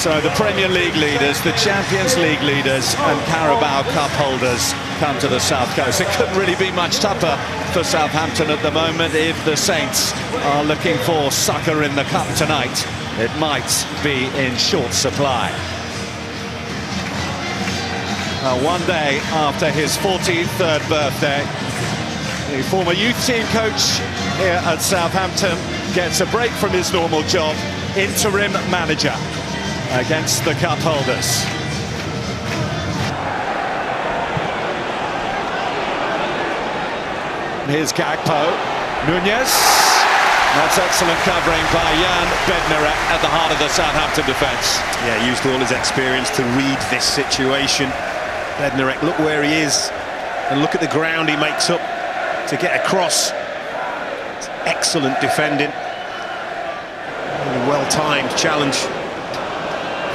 So the Premier League leaders, the Champions League leaders and Carabao Cup holders come to the South Coast. It couldn't really be much tougher for Southampton at the moment. If the Saints are looking for succor in the Cup tonight, it might be in short supply. One day after his 43rd birthday, the former youth team coach here at Southampton gets a break from his normal job, interim manager against the cup holders. Here's Carabao Nunez. That's excellent covering by Jan Bednarek at the heart of the Southampton defence. Yeah, he used all his experience to read this situation. Bednarek, look where he is and look at the ground he makes up to get across. It's excellent defending. Really well-timed challenge.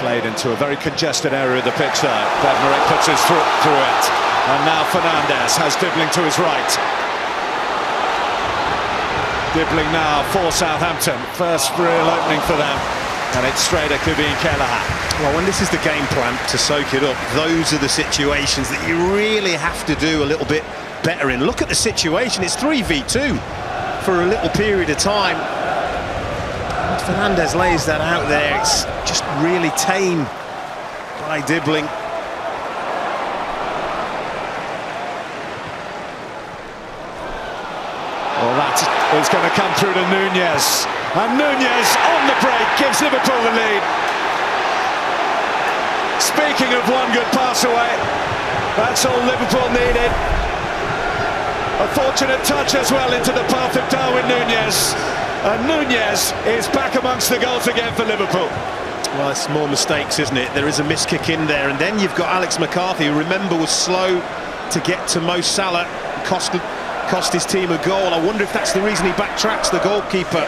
Played into a very congested area of the pitch there. Bednarek puts his foot through it. And now Fernandez has Dibbling to his right. Dibbling now for Southampton. First real opening for them. And it's straight at Kemenangan. Well, when this is the game plan to soak it up, those are the situations that you really have to do a little bit better in. Look at the situation. It's 3v2 for a little period of time. Fernandez lays that out there. It's just really tame by Dibbling. Well, that is going to come through to Nunez. And Nunez on the break gives Liverpool the lead. Speaking of one good pass away, that's all Liverpool needed. A fortunate touch as well into the path of Darwin Nunez. And Nunez is back amongst the goals again for Liverpool. Well, it's more mistakes, isn't it? There is a miss kick in there, and then you've got Alex McCarthy, who, remember, was slow to get to Mo Salah, cost his team a goal. I wonder if that's the reason he backtracks, the goalkeeper,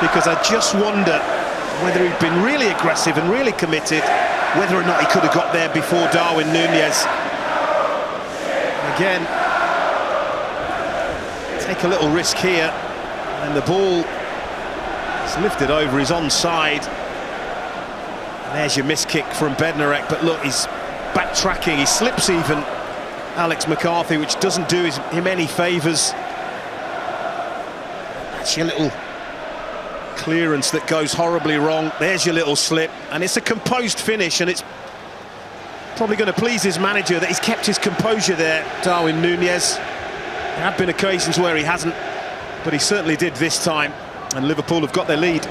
because I just wonder whether he'd been really aggressive and really committed, whether or not he could have got there before Darwin Nunez. Again, take a little risk here, and the ball is lifted over, he's onside. And there's your miss kick from Bednarek, but look, he's backtracking, he slips even Alex McCarthy, which doesn't do him any favours. That's your little clearance that goes horribly wrong. There's your little slip, and it's a composed finish, and it's probably going to please his manager that he's kept his composure there, Darwin Nunez. There have been occasions where he hasn't, but he certainly did this time, and Liverpool have got their lead.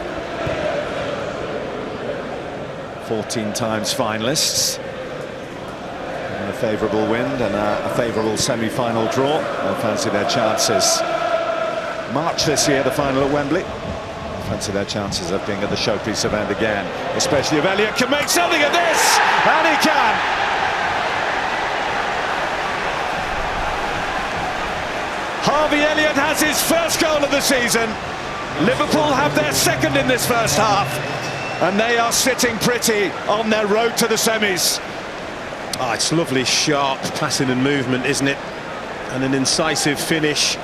14 times finalists. And a favourable wind and a favourable semi-final draw. They'll fancy their chances. March this year, the final at Wembley. Fancy their chances of being at the showpiece event again, especially if Elliott can make something of this, and he can. Harvey Elliott has his first goal of the season. Liverpool have their second in this first half, and they are sitting pretty on their road to the semis. Oh, it's lovely, sharp passing and movement, isn't it? And an incisive finish.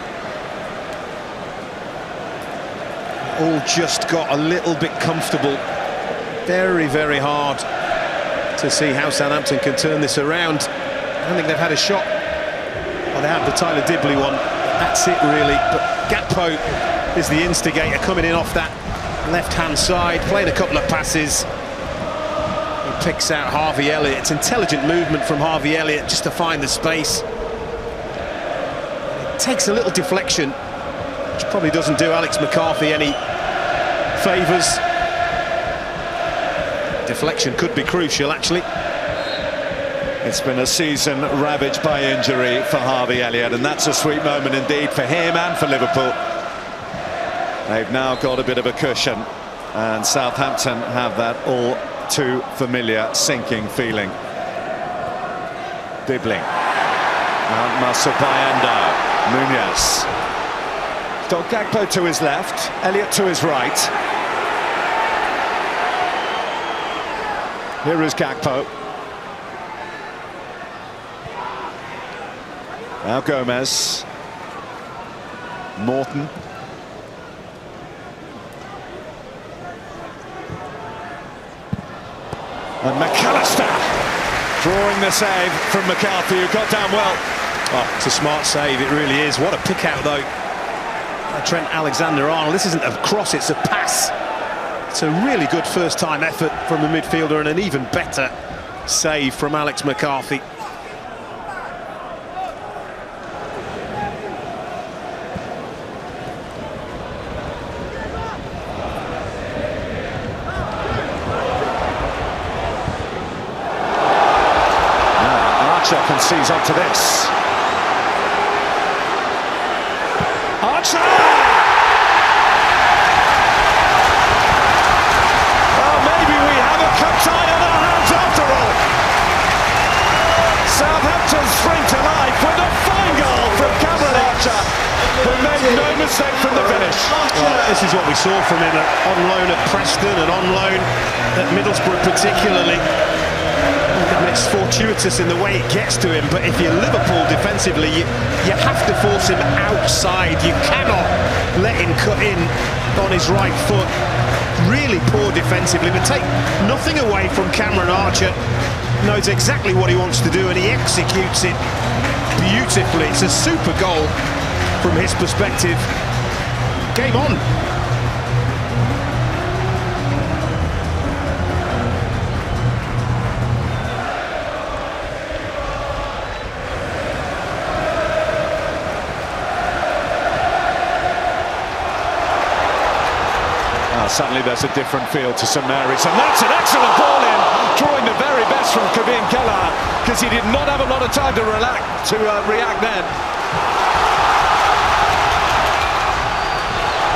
All just got a little bit comfortable. Very, very hard to see how Southampton can turn this around. I don't think they've had a shot. Well, they have the Tyler Dibley one. That's it, really. But Gakpo is the instigator, coming in off that left-hand side, playing a couple of passes. He picks out Harvey Elliott. It's intelligent movement from Harvey Elliott just to find the space. It takes a little deflection, which probably doesn't do Alex McCarthy any favours. Deflection could be crucial, actually. It's been a season ravaged by injury for Harvey Elliott, and that's a sweet moment indeed for him and for Liverpool. They've now got a bit of a cushion, and Southampton have that all too familiar sinking feeling. Dibbling. And Masopayando. Nunez. Got Gakpo to his left, Elliott to his right. Here is Gakpo. Now Gomez. Morton. And McAllister drawing the save from McCarthy, who got down well. Oh, it's a smart save, it really is. What a pick out, though. Trent Alexander-Arnold. This isn't a cross, it's a pass. It's a really good first-time effort from the midfielder, and an even better save from Alex McCarthy. Archer can seize onto this. Archer! Well, maybe we have a cup tie on our hands after all. Southampton spring to life with a fine goal from Cameron Archer, who made no mistake from the finish. Well, this is what we saw from him on loan at Preston and on loan at Middlesbrough particularly. I mean, it's fortuitous in the way it gets to him, but if you're Liverpool defensively, you have to force him outside. You cannot let him cut in on his right foot. Really poor defensively, but take nothing away from Cameron Archer. Knows exactly what he wants to do, and he executes it beautifully. It's a super goal from his perspective. Game on. Suddenly there's a different feel to St Mary's, and that's an excellent ball in, drawing the very best from Kevin Keller, because he did not have a lot of time to react then.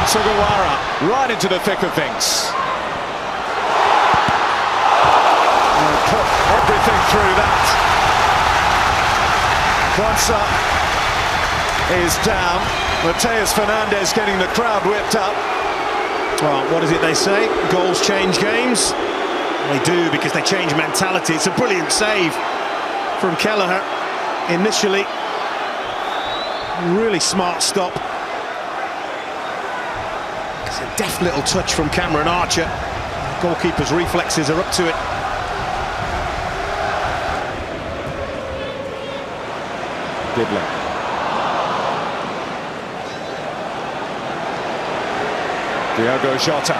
Sugawara right into the thick of things. And put everything through that. Kwanzaa is down. Mateus Fernandes getting the crowd whipped up. Well, what is it they say? Goals change games? They do, because they change mentality. It's a brilliant save from Kelleher initially. Really smart stop. It's a deft little touch from Cameron Archer. The goalkeeper's reflexes are up to it. Diddler. Diogo Jota.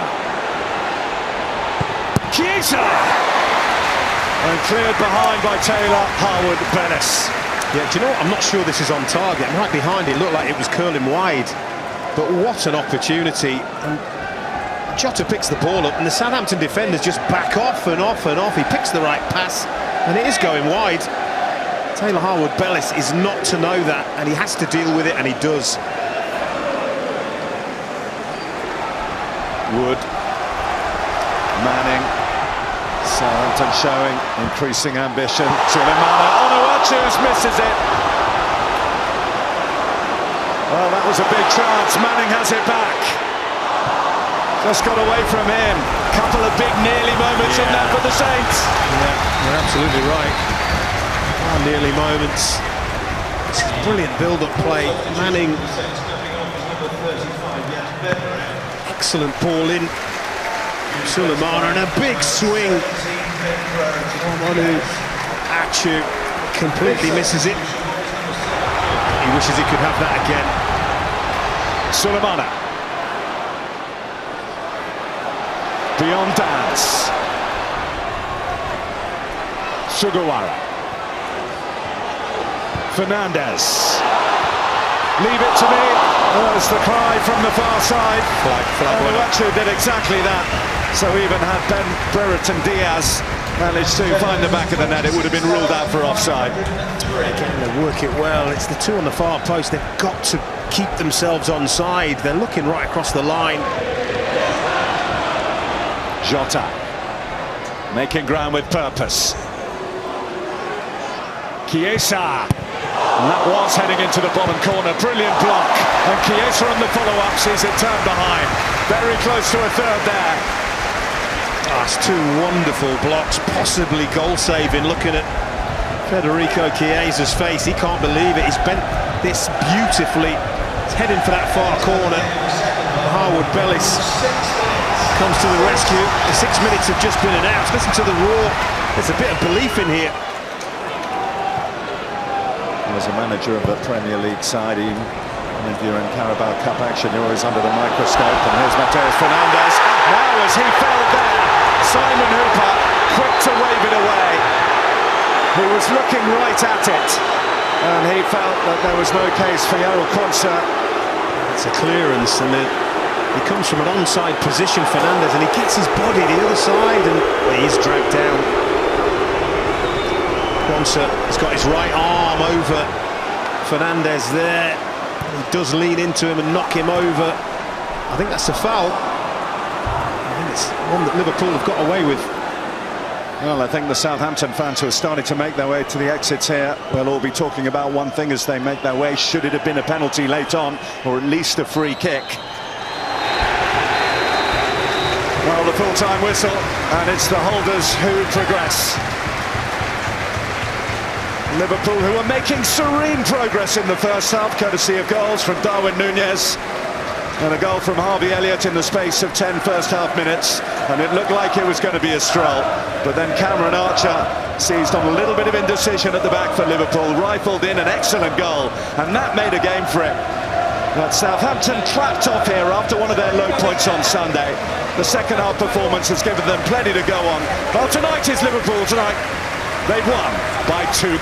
Chiesa! And cleared behind by Taylor Harwood-Bellis. Yeah, do you know what? I'm not sure this is on target. I'm right behind it. It looked like it was curling wide. But what an opportunity. And Jota picks the ball up, and the Southampton defenders just back off and off and off. He picks the right pass, and it is going wide. Taylor Harwood-Bellis is not to know that, and he has to deal with it, and he does. Wood, Manning, Southampton showing increasing ambition. Sulemana, Onuachu's misses it. Well, that was a big chance. Manning has it back. Just got away from him. Couple of big nearly moments in there for the Saints. Yeah, you're absolutely right. Oh, nearly moments. This is brilliant build-up play. Manning. Excellent ball in. Sulemana, and a big swing. Onuachu completely misses it. He wishes he could have that again. Sulemana. Beyond dance. Sugawara. Fernandes. Leave it to me. There's the cry from the far side. Onuachu did exactly that. So even had Ben Brereton Diaz managed to find the back of the net, it would have been ruled out for offside. Again, they work it well. It's the two on the far post. They've got to keep themselves onside. They're looking right across the line. Jota making ground with purpose. Chiesa. And that was heading into the bottom corner. Brilliant block. And Chiesa on the follow-up sees it turned behind. Very close to a third there. Oh, it's two wonderful blocks, possibly goal-saving. Looking at Federico Chiesa's face, he can't believe it. He's bent this beautifully. He's heading for that far corner. Harwood-Bellis comes to the rescue. The 6 minutes have just been announced. Listen to the roar There's a bit of belief in here. As a manager of a Premier League side, if you're in Carabao Cup action, you're always under the microscope. And here's Mateus Fernandes. Now, as he fell there, Simon Hooper, quick to wave it away. He was looking right at it, and he felt that there was no case for Yarrow Quansah. It's a clearance, and he comes from an onside position, Fernandes, and he gets his body the other side, and he's dragged down. Quansah has got his right arm over Fernandes there. He does lean into him and knock him over. I think that's a foul. I think it's one that Liverpool have got away with. Well, I think the Southampton fans who are starting to make their way to the exits here will all be talking about one thing as they make their way. Should it have been a penalty late on, or at least a free kick? Well, the full-time whistle, and it's the holders who progress. Liverpool, who are making serene progress in the first half, courtesy of goals from Darwin Nunez and a goal from Harvey Elliott in the space of 10 first-half minutes, and it looked like it was going to be a stroll. But then Cameron Archer seized on a little bit of indecision at the back for Liverpool, rifled in an excellent goal, and that made a game for it. But Southampton clapped off here after one of their low points on Sunday. The second-half performance has given them plenty to go on. Well, tonight is Liverpool tonight. They've won by 2-1.